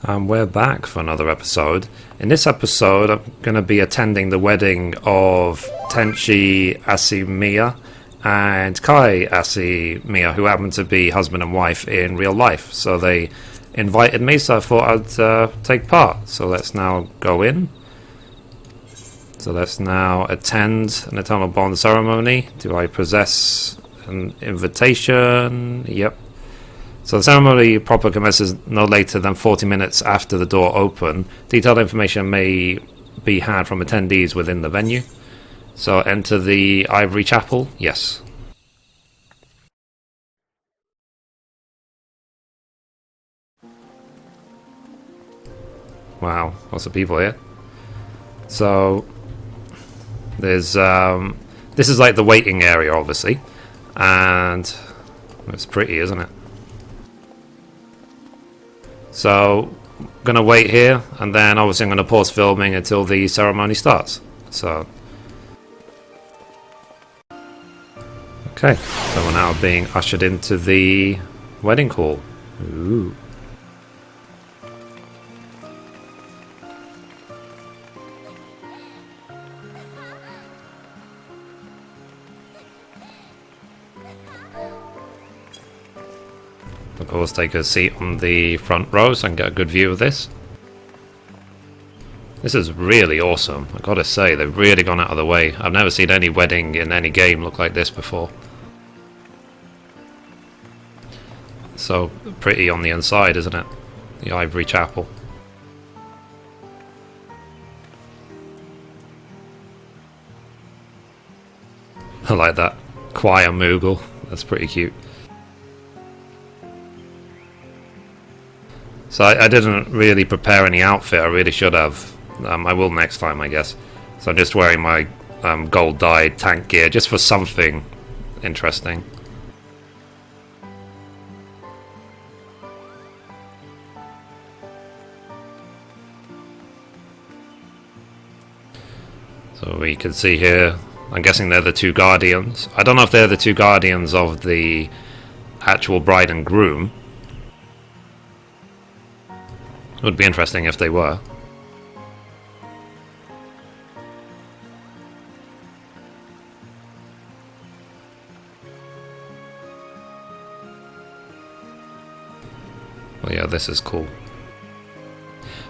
And we're back for another episode. In this episode, I'm going to be attending the wedding of Tenchi Asamiya and Kiaa Asamiya, who happen to be husband and wife in real life. So they invited me, so I thought I'd take part. So let's now go in. So let's now attend an Eternal Bond ceremony. Do I possess an invitation? Yep. So the ceremony proper commences no later than 40 minutes after the door open. Detailed information may be had from attendees within the venue. So enter the Ivory Chapel? Yes. Wow, lots of people here. So there's this is like the waiting area, obviously, and it's pretty, isn't it? So I'm gonna wait here, and then obviously I'm gonna pause filming until the ceremony starts. So okay, so we're now being ushered into the wedding hall. Ooh. Of course, take a seat on the front row so I can get a good view of this. This is really awesome. I've got to say, they've really gone out of the way. I've never seen any wedding in any game look like this before. So pretty on the inside, isn't it? The Ivory Chapel. I like that choir Moogle. That's pretty cute. So I didn't really prepare any outfit. I really should have. I will next time, I guess. So I'm just wearing my gold dyed tank gear just for something interesting. So we can see here, I'm guessing they're the two guardians. I don't know if they're the two guardians of the actual bride and groom. It would be interesting if they were. Well, yeah, this is cool.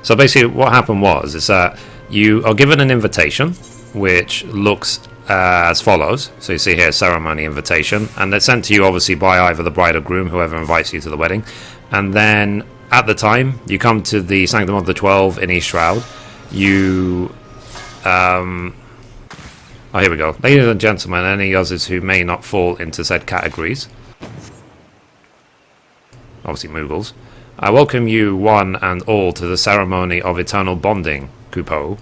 So basically what happened was is that you are given an invitation which looks as follows. So you see here, ceremony invitation, and they're sent to you obviously by either the bride or groom, whoever invites you to the wedding. And then at the time you come to the Sanctum of the 12 in East Shroud, you oh, here we go. Ladies and gentlemen, any others who may not fall into said categories, obviously Moogles, I welcome you one and all to the ceremony of eternal bonding, Chocobo.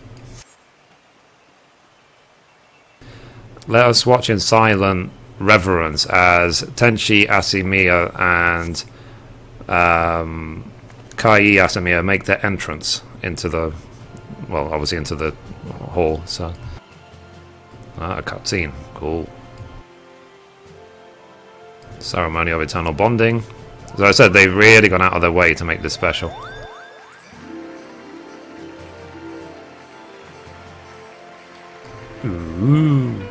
Let us watch in silent reverence as Tenchi Asamiya and Kiaa Asamiya make their entrance into the, well, obviously into the hall. So a cutscene, cool. Ceremony of eternal bonding. As I said, they've really gone out of their way to make this special. Ooh.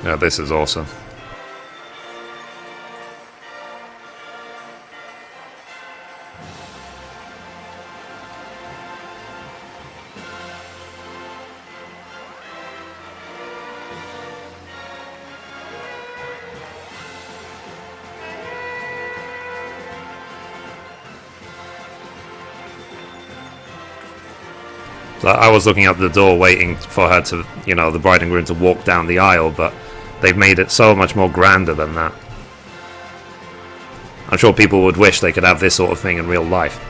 Yeah, this is awesome. So I was looking at the door waiting for her to, you know, the bride and groom to walk down the aisle, but they've made it so much more grander than that. I'm sure people would wish they could have this sort of thing in real life.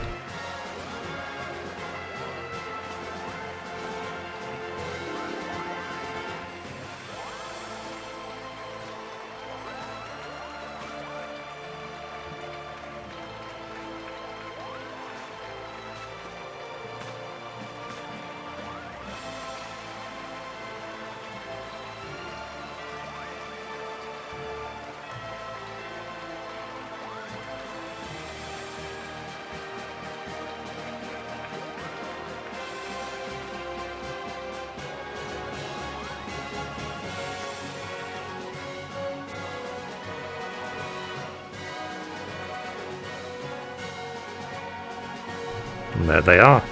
And there they are.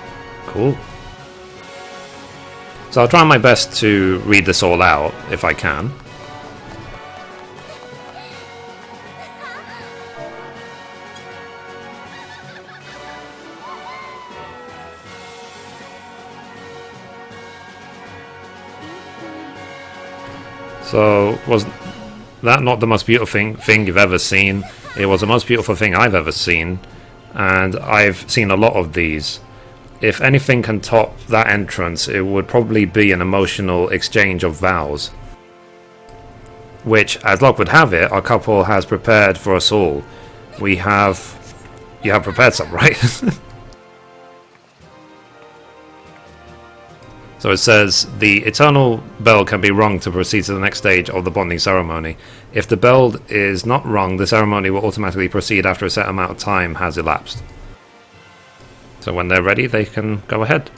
Cool. So I'll try my best to read this all out, if I can. So, was that not the most beautiful thing you've ever seen? It was the most beautiful thing I've ever seen, and I've seen a lot of these. If anything can top that entrance, it would probably be an emotional exchange of vows. Which, as luck would have it, our couple has prepared for us all. You have prepared some, right? So it says, the eternal bell can be rung to proceed to the next stage of the bonding ceremony. If the bell is not rung, the ceremony will automatically proceed after a set amount of time has elapsed. So when they're ready, they can go ahead.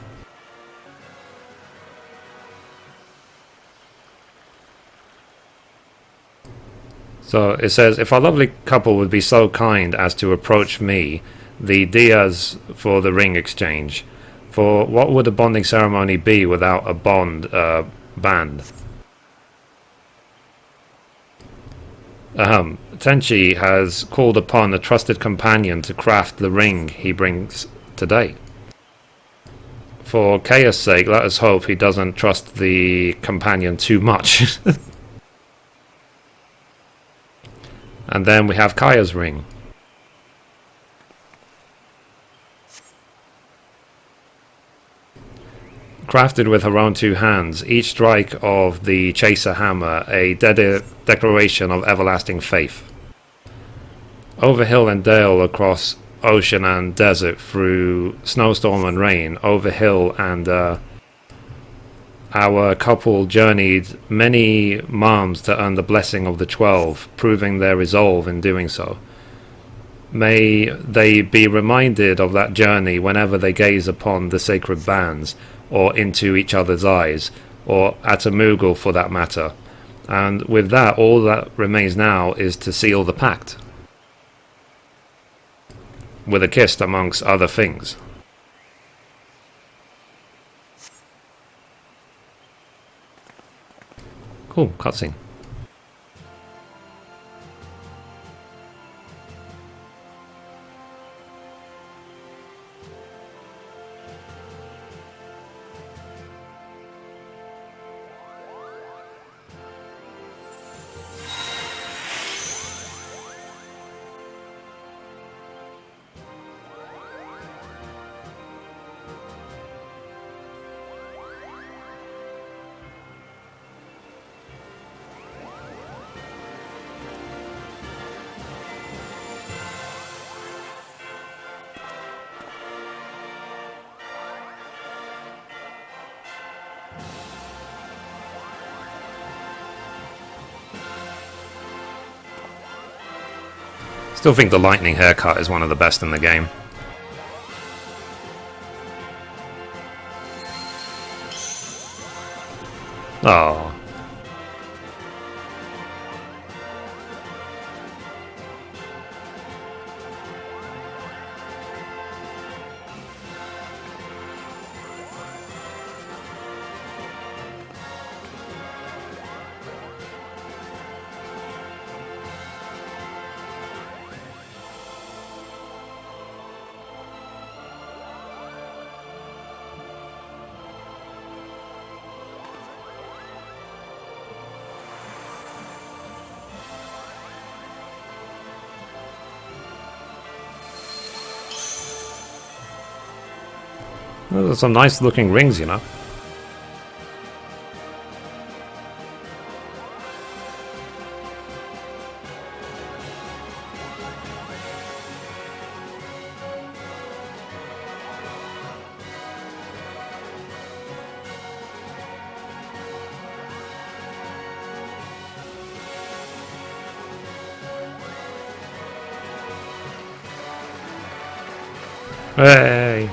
So it says, if our lovely couple would be so kind as to approach me, the Diaz, for the ring exchange. For what would a bonding ceremony be without a band? Tenchi has called upon a trusted companion to craft the ring he brings today. For Kiaa's sake, let us hope he doesn't trust the companion too much. And then we have Kiaa's ring. Crafted with her own two hands, each strike of the chaser hammer a declaration of everlasting faith. Over hill and dale, across ocean and desert, through snowstorm and rain, over hill and our couple journeyed many marms to earn the blessing of the 12, proving their resolve in doing so. May they be reminded of that journey whenever they gaze upon the sacred bands, or into each other's eyes, or at a Moogle for that matter. And with that, all that remains now is to seal the pact. With a kiss amongst other things. Cool, cutscene. Still think the lightning haircut is one of the best in the game. Oh. Those are some nice looking rings, you know. Hey!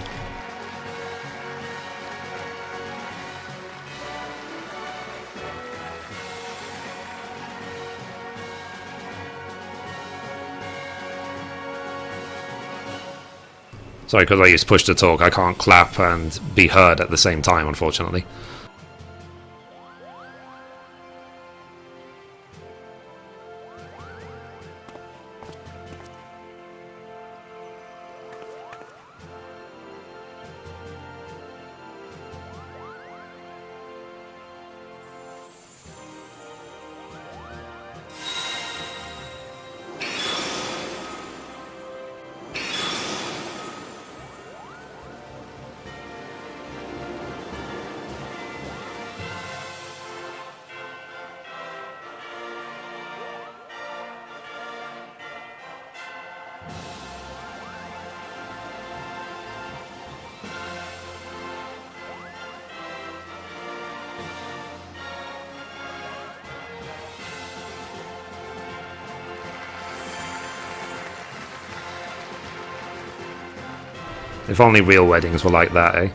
Sorry, because I use push to talk, I can't clap and be heard at the same time, unfortunately. If only real weddings were like that, eh?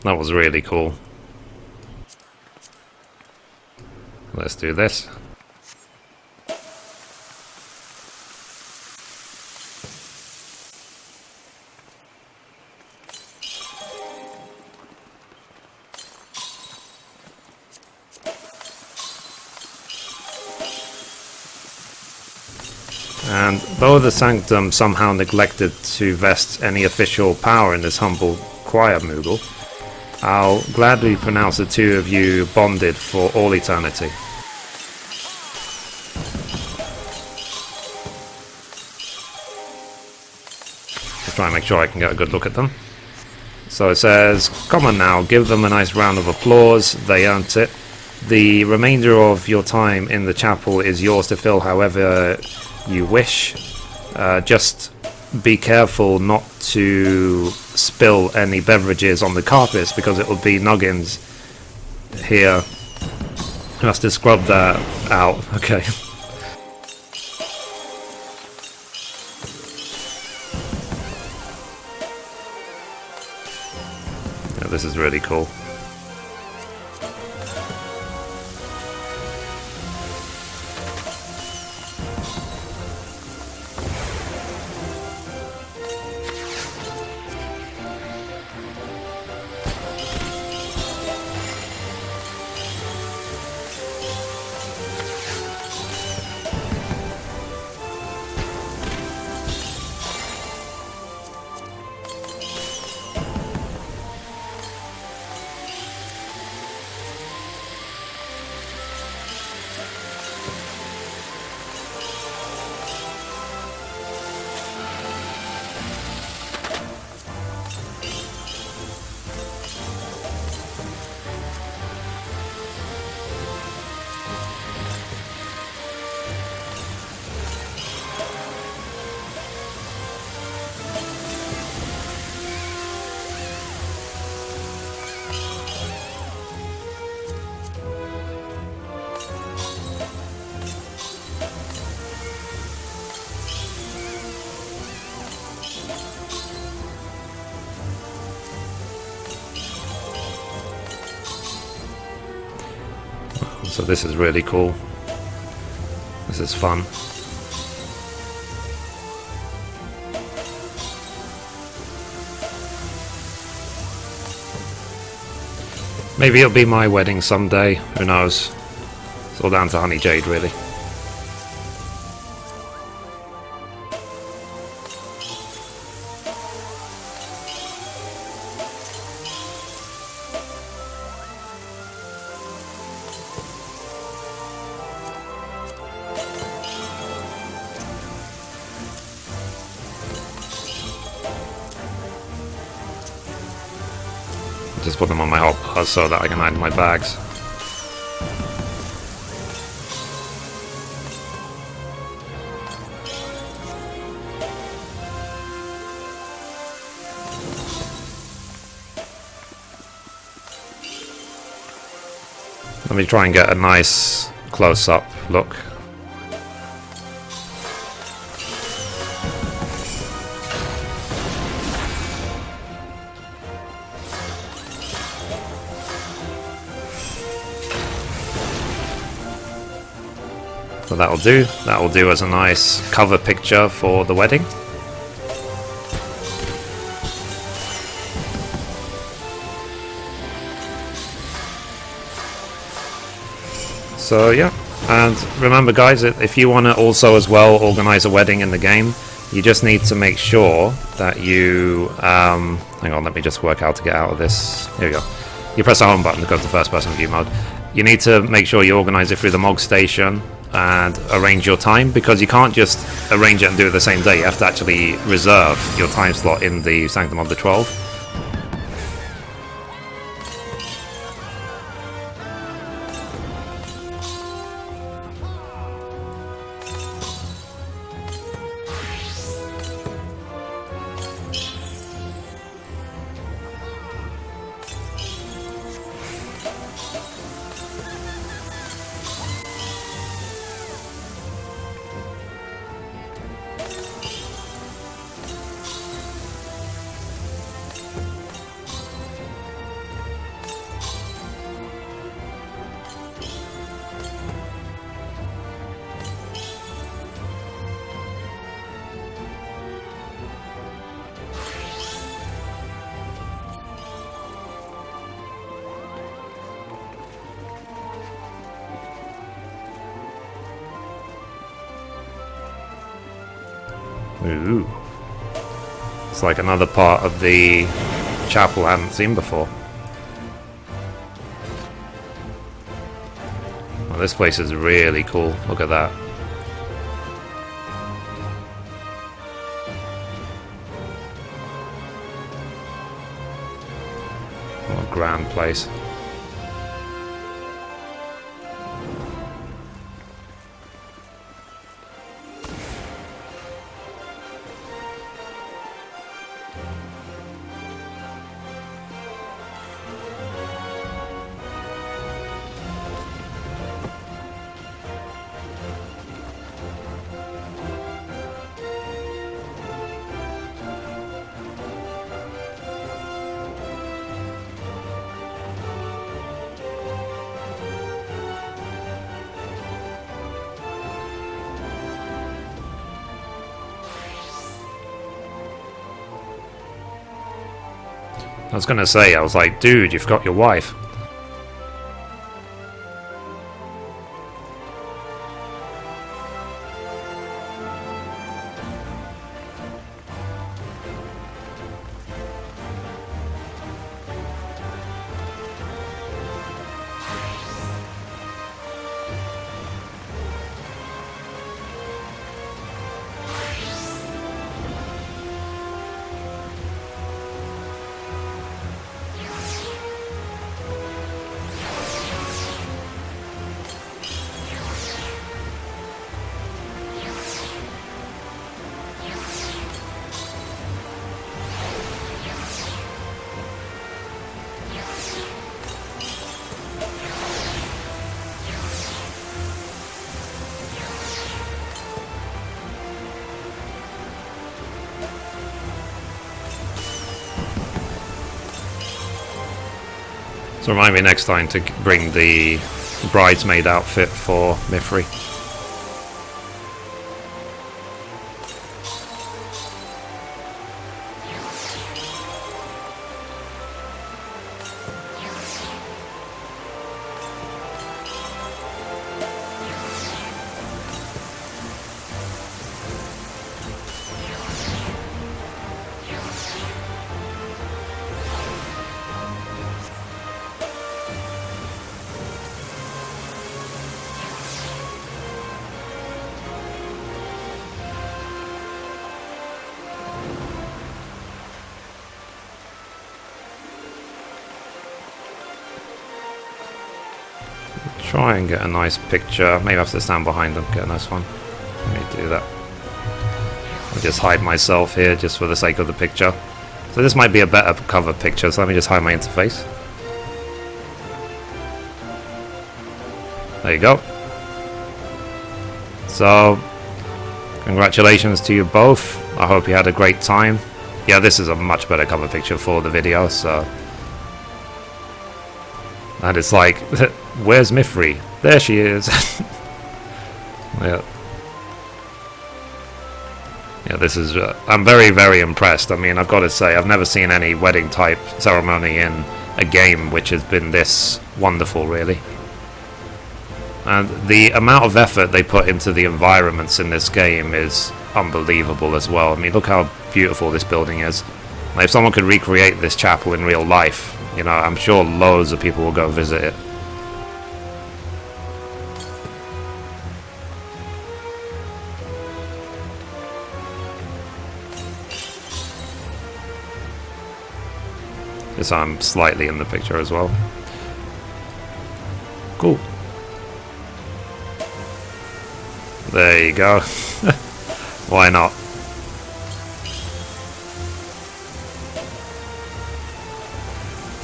That was really cool. Let's do this. And though the Sanctum somehow neglected to vest any official power in this humble choir moogle, I'll gladly pronounce the two of you bonded for all eternity. Let's try and make sure I can get a good look at them. So it says, come on now, give them a nice round of applause, they earned it. The remainder of your time in the chapel is yours to fill however you wish. Just be careful not to spill any beverages on the carpets, because it will be Noggins here who has to scrub that out. Okay. Yeah, this is really cool. So this is really cool. This is fun. Maybe it'll be my wedding someday, who knows. It's all down to Honey Jade, really. Just put them on my hotbar so that I can hide my bags. Let me try and get a nice close-up look. So that'll do. That'll do as a nice cover picture for the wedding. So yeah, and remember guys, if you want to also as well organize a wedding in the game, you just need to make sure that you, hang on, let me just work out to get out of this. Here we go. You press the home button to go to first person view mode. You need to make sure you organize it through the Mog Station and arrange your time, because you can't just arrange it and do it the same day. You have to actually reserve your time slot in the Sanctum of the 12. Ooh. It's like another part of the chapel I haven't seen before. Well, this place is really cool. Look at that. What a grand place. I was gonna say, I was like, dude, you forgot your wife. So remind me next time to bring the bridesmaid outfit for Mithrie. Try and get a nice picture. Maybe I have to stand behind them, get a nice one. Let me do that. I'll just hide myself here just for the sake of the picture. So this might be a better cover picture, so let me just hide my interface. There you go. So, congratulations to you both. I hope you had a great time. Yeah, this is a much better cover picture for the video, so... And it's like, where's Mithrie? There she is. Yeah. Yeah, this is... I'm very, very impressed. I mean, I've got to say, I've never seen any wedding type ceremony in a game which has been this wonderful, really. And the amount of effort they put into the environments in this game is unbelievable as well. I mean, look how beautiful this building is. Like, if someone could recreate this chapel in real life, you know, I'm sure loads of people will go visit it. Yes, I'm slightly in the picture as well. Cool. There you go. Why not?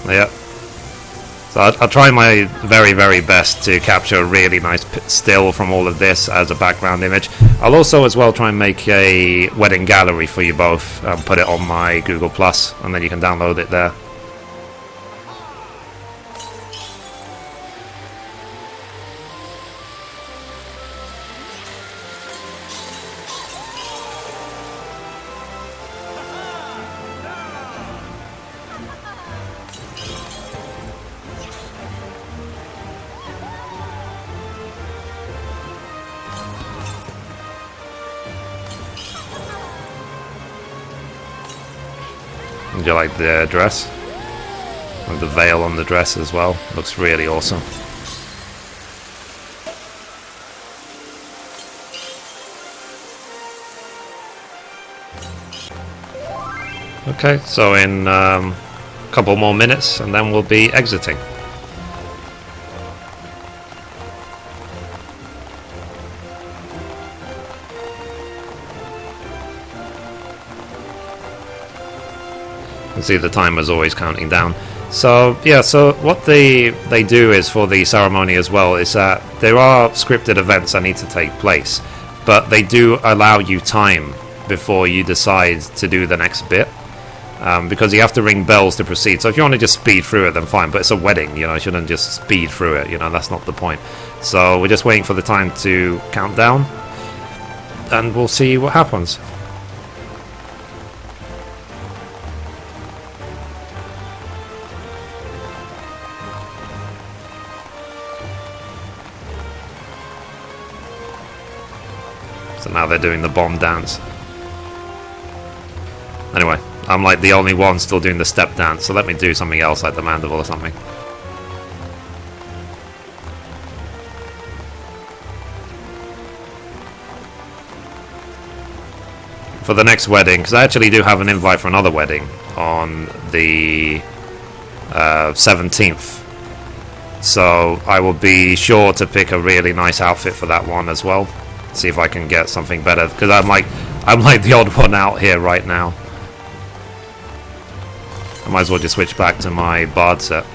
Yeah. So I'll try my very, very best to capture a really nice still from all of this as a background image. I'll also as well try and make a wedding gallery for you both and put it on my Google Plus, and then you can download it there. Do you like the dress? And the veil on the dress as well. Looks really awesome. Okay, so in a couple more minutes and then we'll be exiting. You can see the timer's always counting down. So yeah, so what they do is for the ceremony as well is that there are scripted events that need to take place, but they do allow you time before you decide to do the next bit, because you have to ring bells to proceed. So if you want to just speed through it, then fine, but it's a wedding, you know, you shouldn't just speed through it, you know, that's not the point. So we're just waiting for the time to count down and we'll see what happens. So now they're doing the bomb dance. Anyway, I'm like the only one still doing the step dance, so let me do something else like the mandible or something. For the next wedding, because I actually do have an invite for another wedding on the 17th. So I will be sure to pick a really nice outfit for that one as well. See if I can get something better, because I'm like the odd one out here right now. I might as well just switch back to my bard set.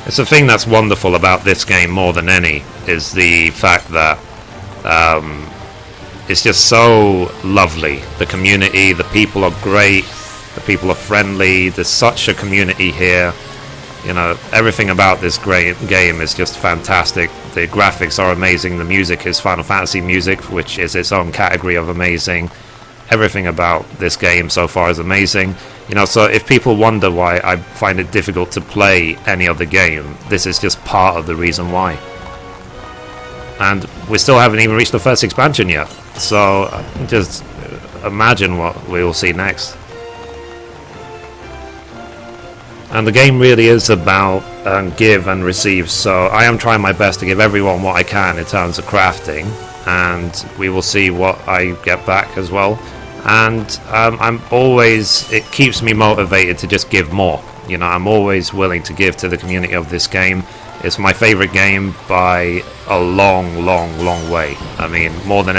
It's the thing that's wonderful about this game more than any, is the fact that it's just so lovely. The community, the people are great, the people are friendly, there's such a community here. You know, everything about this great game is just fantastic. The graphics are amazing, the music is Final Fantasy music, which is its own category of amazing. Everything about this game so far is amazing. You know, so if people wonder why I find it difficult to play any other game, this is just part of the reason why. And we still haven't even reached the first expansion yet, so just imagine what we will see next. And the game really is about give and receive, so I am trying my best to give everyone what I can in terms of crafting, and we will see what I get back as well. And I'm always, it keeps me motivated to just give more, You know, I'm always willing to give to the community of this game. It's my favorite game by a long, long, long way. I mean, more than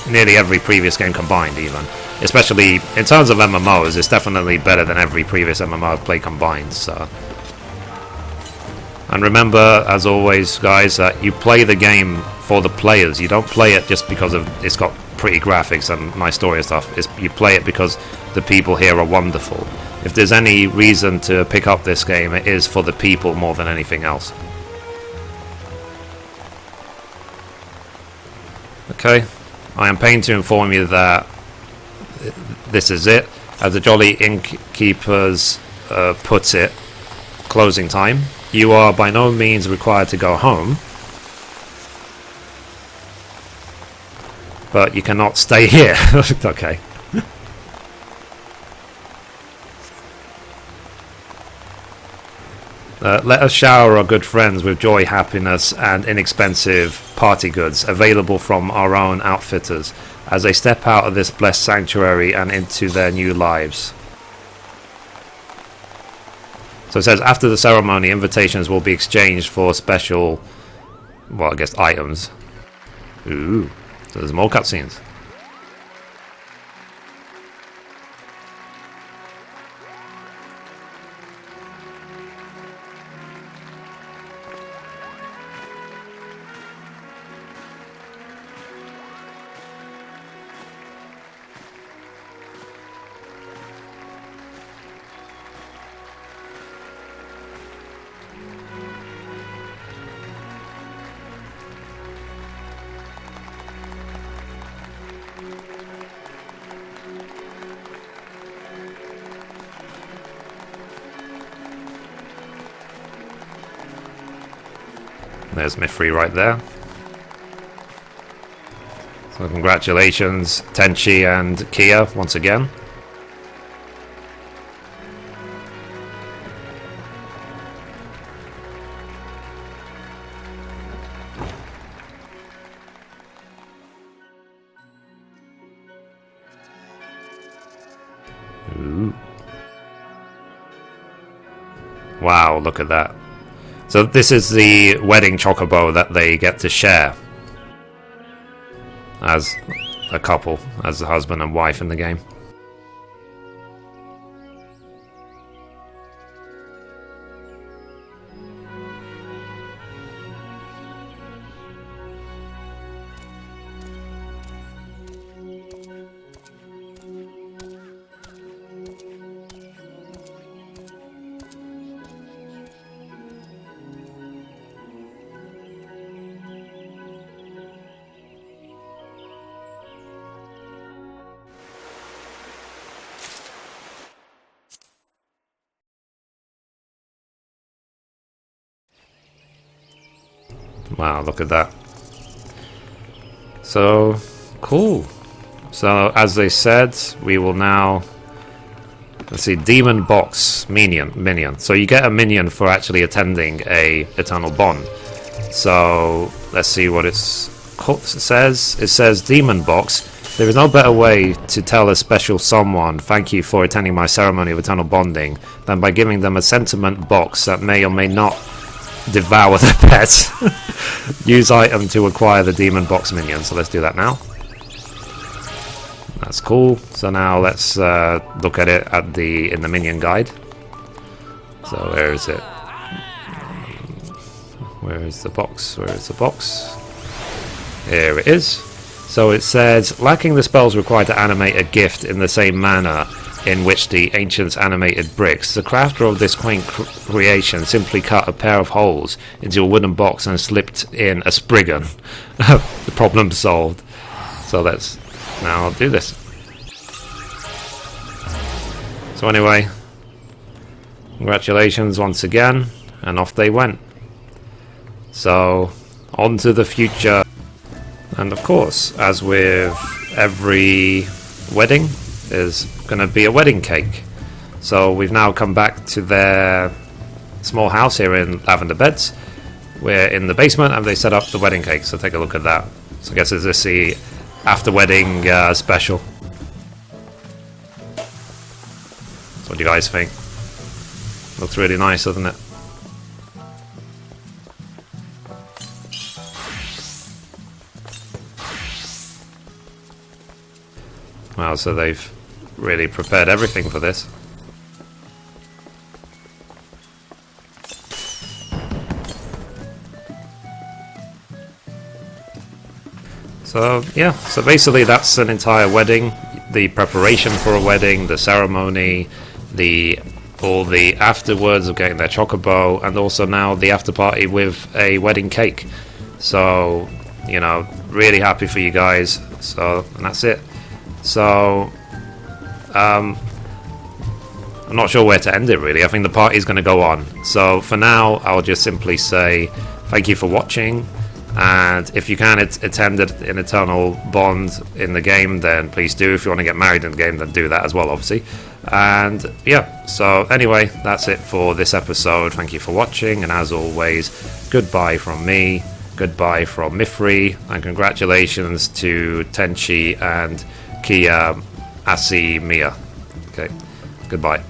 nearly every previous game combined, even. Especially in terms of MMOs, it's definitely better than every previous MMO I've played combined. So, and remember, as always, guys, that you play the game for the players. You don't play it just because it's got pretty graphics and nice story and stuff. You play it because the people here are wonderful. If there's any reason to pick up this game, it is for the people more than anything else. Okay, I am pained to inform you that this is it. As the Jolly Innkeepers puts it, closing time. You are by no means required to go home, but you cannot stay here. Okay. Let us shower our good friends with joy, happiness, and inexpensive party goods available from our own outfitters as they step out of this blessed sanctuary and into their new lives. So it says, after the ceremony, invitations will be exchanged for special, well, I guess items. Ooh, so there's more cutscenes. There's Mithrie right there. So congratulations, Tenchi and Kiaa, once again. Ooh. Wow, look at that. So this is the wedding chocobo that they get to share as a couple, as a husband and wife in the game. Wow, look at that. So, cool. So, as they said, we will now... Let's see, Demon Box Minion. So you get a minion for actually attending a Eternal Bond. So, let's see what it says. It says, Demon Box. There is no better way to tell a special someone thank you for attending my ceremony of eternal bonding than by giving them a sentiment box that may or may not devour the pet. Use item to acquire the demon box minion. So let's do that now. That's cool. So now let's look at it in the minion guide. So where is it? Where is the box? Where is the box? Here it is. So it says, lacking the spells required to animate a gift in the same manner in which the ancients animated bricks, the crafter of this quaint creation simply cut a pair of holes into a wooden box and slipped in a spriggan. The problem solved. So let's now do this. So anyway, congratulations once again, and off they went. So, on to the future. And of course, as with every wedding, there's going to be a wedding cake. So we've now come back to their small house here in Lavender Beds. We're in the basement and they set up the wedding cake, so take a look at that. So I guess is this the after wedding special? So what do you guys think? Looks really nice, doesn't it? Wow, so they've really prepared everything for this. So yeah, so basically that's an entire wedding. The preparation for a wedding, the ceremony, all the afterwards of getting their chocobo, and also now the after party with a wedding cake. So, you know, really happy for you guys. So, and that's it. So, I'm not sure where to end it really. I think the party's going to go on. So for now, I'll just simply say thank you for watching. And if you can attend an eternal bond in the game, then please do. If you want to get married in the game, then do that as well, obviously. And yeah, so anyway, that's it for this episode. Thank you for watching, and as always, goodbye from me, goodbye from Mithrie, and congratulations to Tenchi and Kiaa Asamiya. Okay, goodbye.